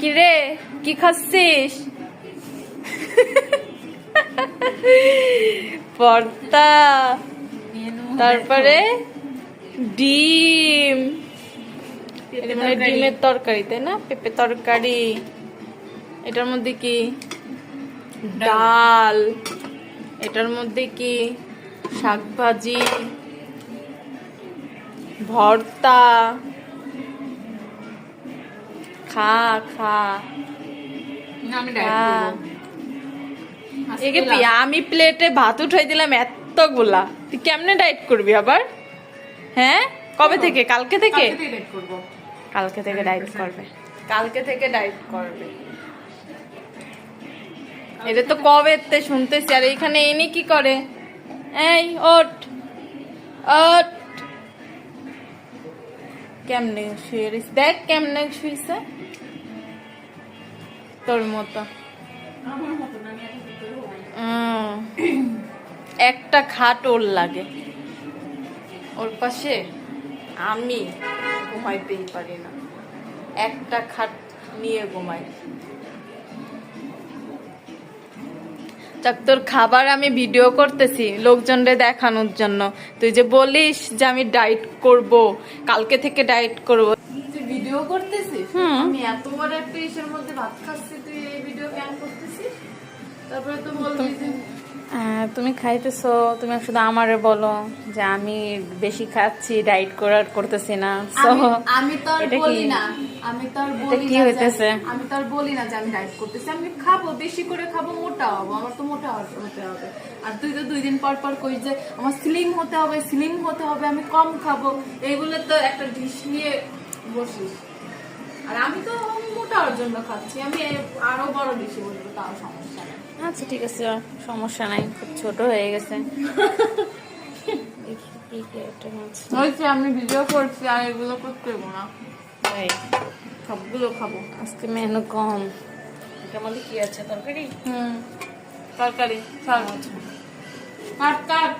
কি রে, কি খাচ্ছিস? ভর্তা, তারপরে ডিম, মানে ডিমের তরকারি, তাই না? পেঁপে তরকারি। এটার মধ্যে কি? ডাল। এটার মধ্যে কি? শাকভাজি, ভর্তা। খা খা। আমি প্লেটে ভাত উঠাই দিলাম এতগুলা, তুই কেমনে ডায়েট করবি আবার? হ্যাঁ, কবে থেকে? কালকে থেকে? কালকে থেকে ডায়েট করবে, কালকে থেকে ডায়েট করবে। এটা তো কবে শুনতেছি। আর এইখানে এনে কি করে? এই ওঠ ওঠ, কেমনে শুয়ে রইস, দেখ কেমনে শুইছে তোর মতো। একটা খাট ওর লাগে, ওর পাশে আমি ঘুমাইতেই পারি না, একটা খাট নিয়ে ঘুমাই। তোর খাবার আমি ভিডিও করতেছি লোকজনরে দেখানোর জন্য, তুই যে বলিস যে আমি ডায়েট করব, কালকে থেকে ডায়েট করব, তুই ভিডিও করতেছিস? আমি এত বড় একটা ইসের মধ্যে ভাত খাচ্ছি, তুই এই ভিডিও কেন করতেছিস? তারপরে তো বলবি যে তুমি খাইতেছো, তুমি শুধু আমারে বলো যে আমি বেশি খাচ্ছি, ডায়েট করতেছি না। আমি তো আর বলি না, আমি তো আর বলি কি হইতেছে, আমি তো আর বলি না যে আমি ডায়েট করতেছি। আমি খাবো, বেশি করে খাবো, মোটা হবো, আমার তো মোটা হতে হবে। আর তুই তো 2 দিন পর পর কইস যে আমার স্লিম হতে হবে, স্লিম হতে হবে, আমি কম খাবো, এইগুলো তো একটা ডিশ নিয়ে বসিস। আর আমি তো মোটা হওয়ার জন্য খাচ্ছি, আমি আরো বড় বেশি বলবো, তাও সমস্যা নেই। আচ্ছা ঠিক আছে, সমস্যা নাই, খুব ছোট হয়ে গেছে। আমি ভিডিও করছি, আর এগুলো করতে দেবো না, সবগুলো খাবো। আজকে মেনু কম। এটার মধ্যে কি আছে? তরকারি। তরকারি। কাট কাট।